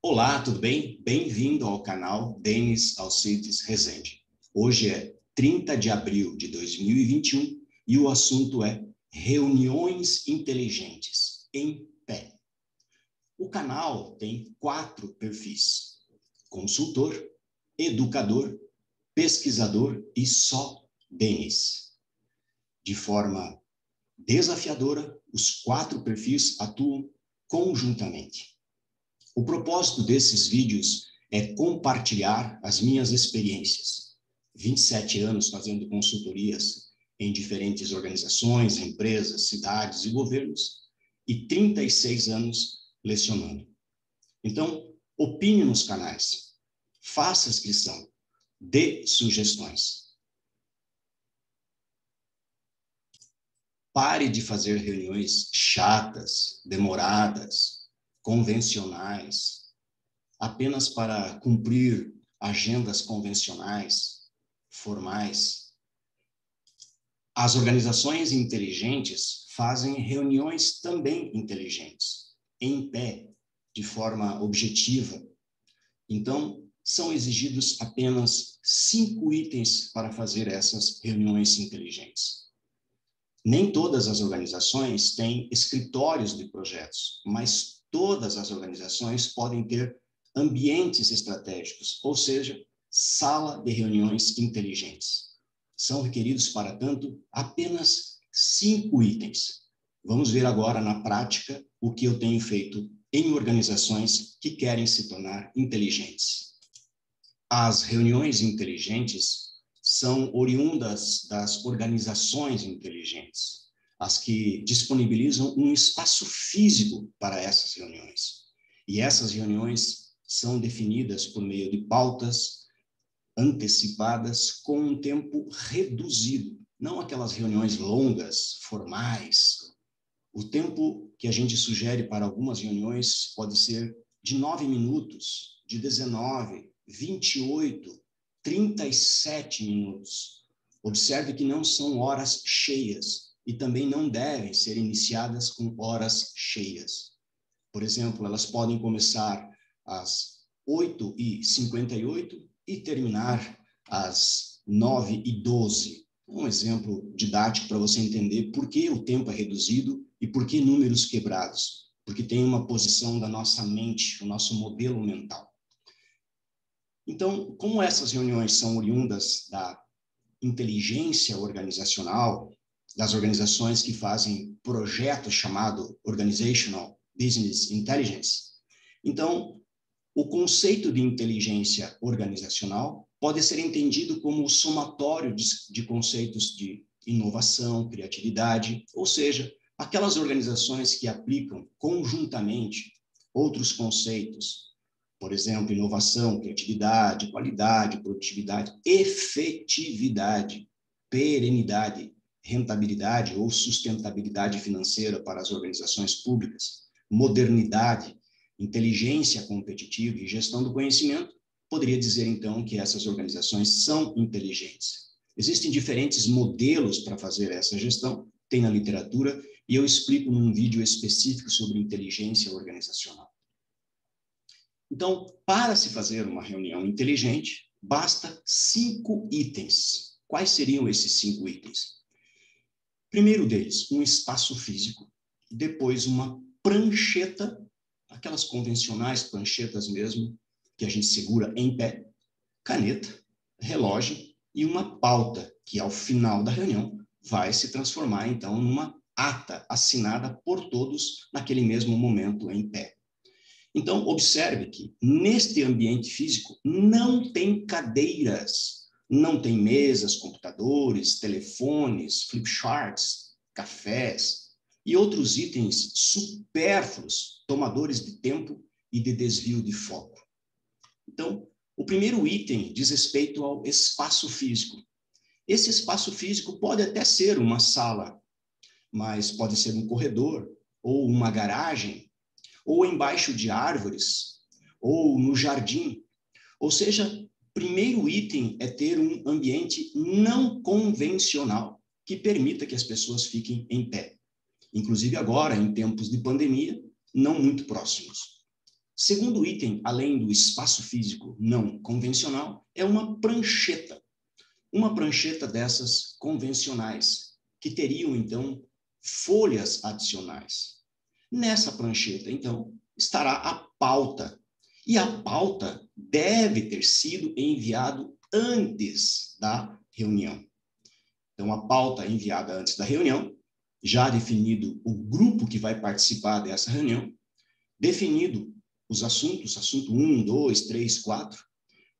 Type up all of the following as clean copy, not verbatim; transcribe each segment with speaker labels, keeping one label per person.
Speaker 1: Olá, tudo bem? Bem-vindo ao canal Denis Alcides Rezende. Hoje é 30 de abril de 2021 e o assunto é reuniões inteligentes em pé. O canal tem 4 perfis: consultor, educador, pesquisador e só Denis. De forma desafiadora, os 4 perfis atuam conjuntamente. O propósito desses vídeos é compartilhar as minhas experiências. 27 anos fazendo consultorias em diferentes organizações, empresas, cidades e governos, e 36 anos lecionando. Então, opine nos canais, faça inscrição, dê sugestões. Pare de fazer reuniões chatas, demoradas, convencionais, apenas para cumprir agendas convencionais, formais. As organizações inteligentes fazem reuniões também inteligentes, em pé, de forma objetiva. Então, são exigidos apenas 5 itens para fazer essas reuniões inteligentes. Nem todas as organizações têm escritórios de projetos, mas todas as organizações podem ter ambientes estratégicos, ou seja, sala de reuniões inteligentes. São requeridos, para tanto, apenas 5 itens. Vamos ver agora na prática o que eu tenho feito em organizações que querem se tornar inteligentes. As reuniões inteligentes são oriundas das organizações inteligentes, as que disponibilizam um espaço físico para essas reuniões. E essas reuniões são definidas por meio de pautas antecipadas com um tempo reduzido, não aquelas reuniões longas, formais. O tempo que a gente sugere para algumas reuniões pode ser de 9 minutos, de 19, 28, 37 minutos. Observe que não são horas cheias e também não devem ser iniciadas com horas cheias. Por exemplo, elas podem começar às 8h58 e terminar às 9h12. Um exemplo didático para você entender por que o tempo é reduzido e por que números quebrados. Porque tem uma posição da nossa mente, o nosso modelo mental. Então, como essas reuniões são oriundas da inteligência organizacional, das organizações que fazem projeto chamado Organizational Business Intelligence, então, o conceito de inteligência organizacional pode ser entendido como o somatório de conceitos de inovação, criatividade, ou seja, aquelas organizações que aplicam conjuntamente outros conceitos, por exemplo, inovação, criatividade, qualidade, produtividade, efetividade, perenidade, rentabilidade ou sustentabilidade financeira para as organizações públicas, modernidade, inteligência competitiva e gestão do conhecimento. Poderia dizer, então, que essas organizações são inteligentes. Existem diferentes modelos para fazer essa gestão, tem na literatura, e eu explico num vídeo específico sobre inteligência organizacional. Então, para se fazer uma reunião inteligente, basta 5 itens. Quais seriam esses 5 itens? Primeiro deles, um espaço físico. Depois, uma prancheta, aquelas convencionais pranchetas mesmo, que a gente segura em pé, caneta, relógio e uma pauta, que ao final da reunião vai se transformar, então, numa ata assinada por todos naquele mesmo momento em pé. Então, observe que neste ambiente físico não tem cadeiras, não tem mesas, computadores, telefones, flipcharts, cafés e outros itens supérfluos, tomadores de tempo e de desvio de foco. Então, o primeiro item diz respeito ao espaço físico. Esse espaço físico pode até ser uma sala, mas pode ser um corredor, ou uma garagem, ou embaixo de árvores, ou no jardim. Ou seja, o primeiro item é ter um ambiente não convencional, que permita que as pessoas fiquem em pé. Inclusive agora, em tempos de pandemia, não muito próximos. Segundo item, além do espaço físico não convencional, é uma prancheta. Uma prancheta dessas convencionais, que teriam, então, folhas adicionais. Nessa prancheta, então, estará a pauta. E a pauta deve ter sido enviado antes da reunião. Então, a pauta enviada antes da reunião, já definido o grupo que vai participar dessa reunião, definido os assuntos, assunto 1, 2, 3, 4,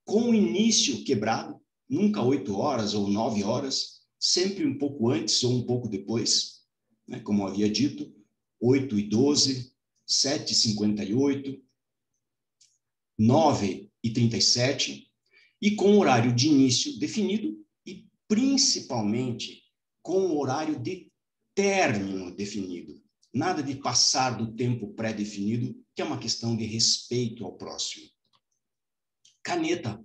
Speaker 1: com o início quebrado, nunca 8 horas ou 9 horas, sempre um pouco antes ou um pouco depois, né, como havia dito, 8h12, 7h58, 9h37, e com o horário de início definido e, principalmente, com o horário de término definido. Nada de passar do tempo pré-definido, que é uma questão de respeito ao próximo. Caneta,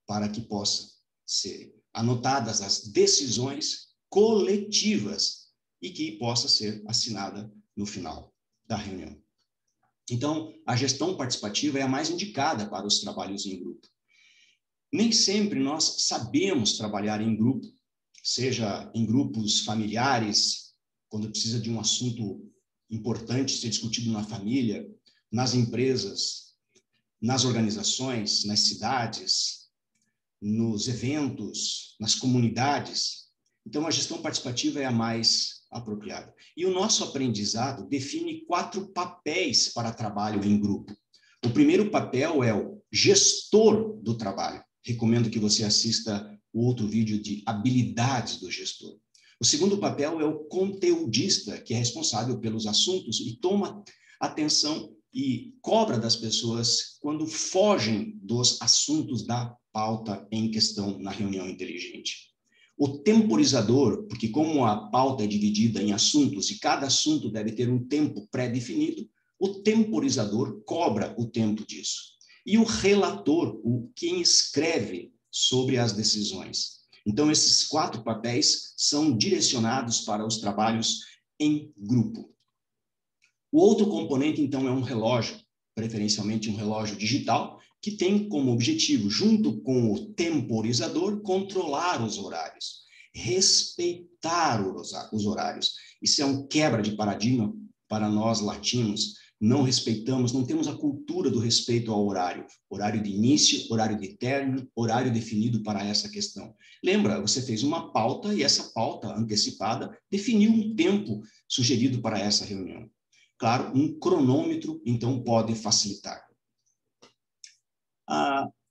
Speaker 1: para que possa ser anotadas as decisões coletivas e que possa ser assinada no final da reunião. Então, a gestão participativa é a mais indicada para os trabalhos em grupo. Nem sempre nós sabemos trabalhar em grupo, seja em grupos familiares, quando precisa de um assunto importante ser discutido na família, nas empresas, nas organizações, nas cidades, nos eventos, nas comunidades. Então, a gestão participativa é a mais apropriada. E o nosso aprendizado define 4 papéis para trabalho em grupo. O primeiro papel é o gestor do trabalho. Recomendo que você assista o outro vídeo de habilidades do gestor. O segundo papel é o conteudista, que é responsável pelos assuntos e toma atenção e cobra das pessoas quando fogem dos assuntos da pauta em questão na reunião inteligente. O temporizador, porque como a pauta é dividida em assuntos e cada assunto deve ter um tempo pré-definido, o temporizador cobra o tempo disso. E o relator, quem escreve sobre as decisões. Então, esses 4 papéis são direcionados para os trabalhos em grupo. O outro componente, então, é um relógio, preferencialmente um relógio digital, que tem como objetivo, junto com o temporizador, controlar os horários, respeitar os horários. Isso é um quebra de paradigma para nós latinos. Não respeitamos, não temos a cultura do respeito ao horário. Horário de início, horário de término, horário definido para essa questão. Lembra, você fez uma pauta e essa pauta antecipada definiu um tempo sugerido para essa reunião. Claro, um cronômetro, então, pode facilitar.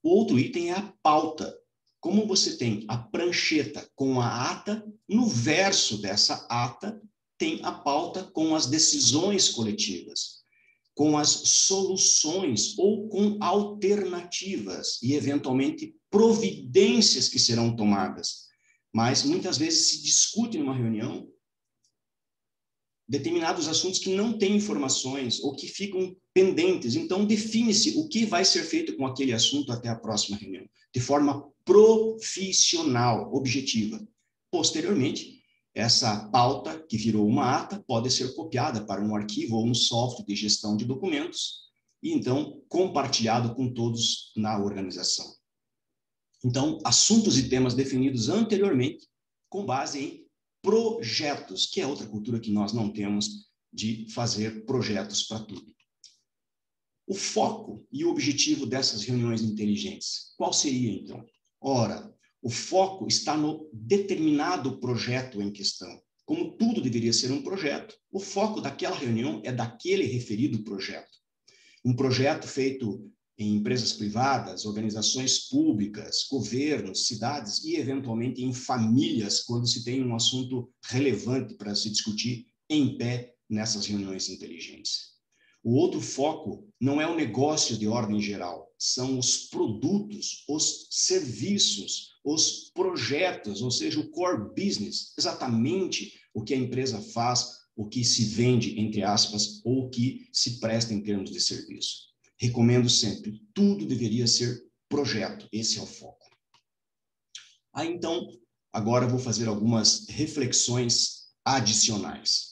Speaker 1: O outro item é a pauta. Como você tem a prancheta com a ata, no verso dessa ata tem a pauta com as decisões coletivas, com as soluções ou com alternativas e, eventualmente, providências que serão tomadas. Mas, muitas vezes, se discute numa reunião determinados assuntos que não têm informações ou que ficam pendentes. Então, define-se o que vai ser feito com aquele assunto até a próxima reunião, de forma profissional, objetiva. Posteriormente, essa pauta, que virou uma ata, pode ser copiada para um arquivo ou um software de gestão de documentos e, então, compartilhado com todos na organização. Então, assuntos e temas definidos anteriormente, com base em projetos, que é outra cultura que nós não temos de fazer projetos para tudo. O foco e o objetivo dessas reuniões inteligentes, qual seria, então? Ora, o foco está no determinado projeto em questão. Como tudo deveria ser um projeto, o foco daquela reunião é daquele referido projeto. Um projeto feito em empresas privadas, organizações públicas, governos, cidades e, eventualmente, em famílias, quando se tem um assunto relevante para se discutir em pé nessas reuniões inteligentes. O outro foco não é o negócio de ordem geral, são os produtos, os serviços, os projetos, ou seja, o core business, exatamente o que a empresa faz, o que se vende, entre aspas, ou o que se presta em termos de serviço. Recomendo sempre, tudo deveria ser projeto, esse é o foco. Então, agora eu vou fazer algumas reflexões adicionais.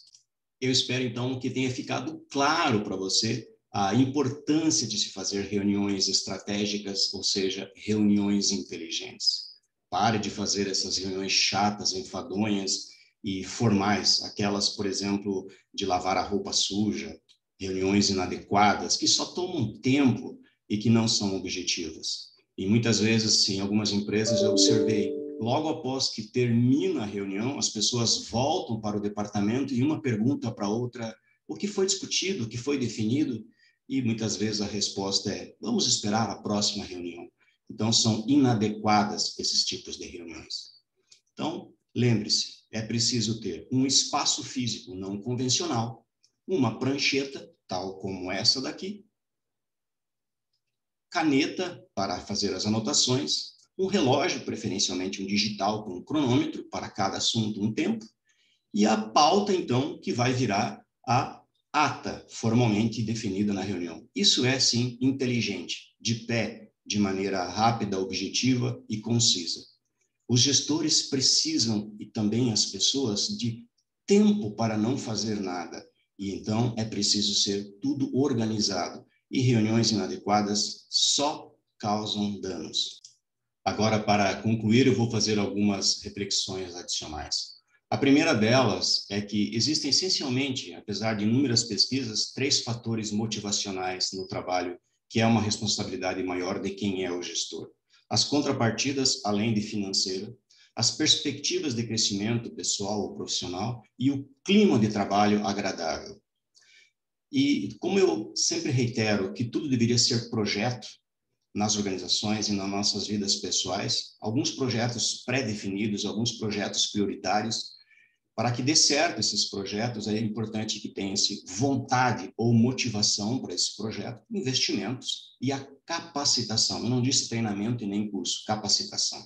Speaker 1: Eu espero, então, que tenha ficado claro para você a importância de se fazer reuniões estratégicas, ou seja, reuniões inteligentes. Pare de fazer essas reuniões chatas, enfadonhas e formais, aquelas, por exemplo, de lavar a roupa suja, reuniões inadequadas, que só tomam tempo e que não são objetivas. E muitas vezes, em algumas empresas, eu observei, logo após que termina a reunião, as pessoas voltam para o departamento e uma pergunta para a outra o que foi discutido, o que foi definido, e muitas vezes a resposta é, vamos esperar a próxima reunião. Então, são inadequadas esses tipos de reuniões. Então, lembre-se, é preciso ter um espaço físico não convencional, uma prancheta, tal como essa daqui, caneta para fazer as anotações, um relógio, preferencialmente um digital com um cronômetro, para cada assunto um tempo, e a pauta, então, que vai virar a ata formalmente definida na reunião. Isso é, sim, inteligente, de pé, de maneira rápida, objetiva e concisa. Os gestores precisam, e também as pessoas, de tempo para não fazer nada. E então é preciso ser tudo organizado. E reuniões inadequadas só causam danos. Agora, para concluir, eu vou fazer algumas reflexões adicionais. A primeira delas é que existem essencialmente, apesar de inúmeras pesquisas, 3 fatores motivacionais no trabalho, que é uma responsabilidade maior de quem é o gestor. As contrapartidas, além de financeira, as perspectivas de crescimento pessoal ou profissional e o clima de trabalho agradável. E como eu sempre reitero que tudo deveria ser projeto nas organizações e nas nossas vidas pessoais, alguns projetos pré-definidos, alguns projetos prioritários. Para que dê certo esses projetos, é importante que tenha-se vontade ou motivação para esse projeto, investimentos e a capacitação. Eu não disse treinamento e nem curso, capacitação.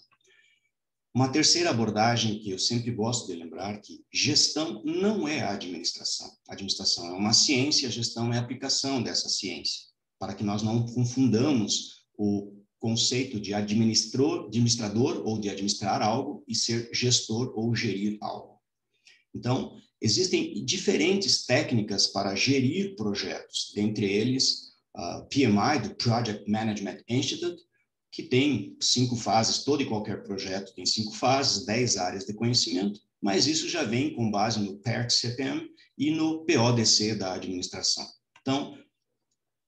Speaker 1: Uma terceira abordagem que eu sempre gosto de lembrar que gestão não é a administração. A administração é uma ciência, a gestão é a aplicação dessa ciência, para que nós não confundamos o conceito de administrador ou de administrar algo e ser gestor ou gerir algo. Então, existem diferentes técnicas para gerir projetos, dentre eles PMI, do Project Management Institute, que tem 5 fases, todo e qualquer projeto tem 5 fases, 10 áreas de conhecimento, mas isso já vem com base no PERC-CPM e no PODC da administração. Então,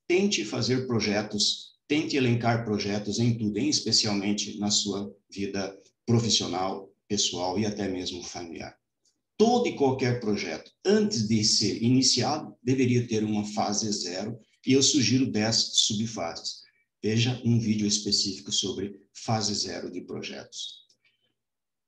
Speaker 1: tente fazer projetos, tente elencar projetos em tudo, especialmente na sua vida profissional, pessoal e até mesmo familiar. Todo e qualquer projeto, antes de ser iniciado, deveria ter uma fase 0, e eu sugiro 10 subfases. Veja um vídeo específico sobre fase 0 de projetos.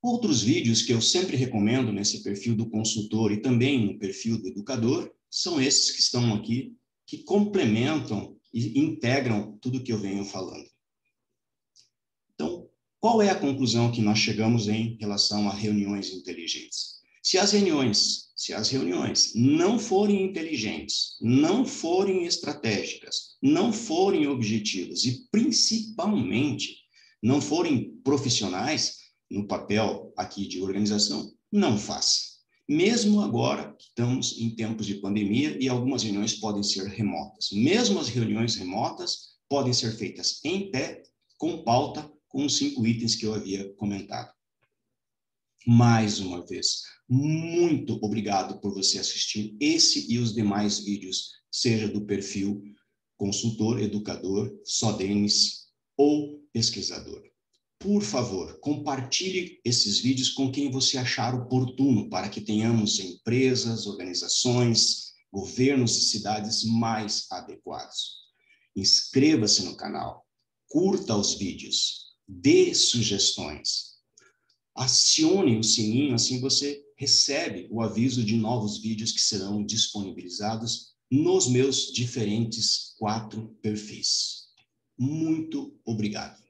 Speaker 1: Outros vídeos que eu sempre recomendo nesse perfil do consultor e também no perfil do educador, são esses que estão aqui, que complementam e integram tudo que eu venho falando. Então, qual é a conclusão que nós chegamos em relação a reuniões inteligentes? Se as reuniões não forem inteligentes, não forem estratégicas, não forem objetivas e, principalmente, não forem profissionais no papel aqui de organização, não faça. Mesmo agora que estamos em tempos de pandemia e algumas reuniões podem ser remotas. Mesmo as reuniões remotas podem ser feitas em pé, com pauta, com os 5 itens que eu havia comentado. Mais uma vez, muito obrigado por você assistir esse e os demais vídeos, seja do perfil consultor, educador, SODENES ou pesquisador. Por favor, compartilhe esses vídeos com quem você achar oportuno para que tenhamos empresas, organizações, governos e cidades mais adequados. Inscreva-se no canal, curta os vídeos, dê sugestões. Acione o sininho, assim você recebe o aviso de novos vídeos que serão disponibilizados nos meus diferentes 4 perfis. Muito obrigado.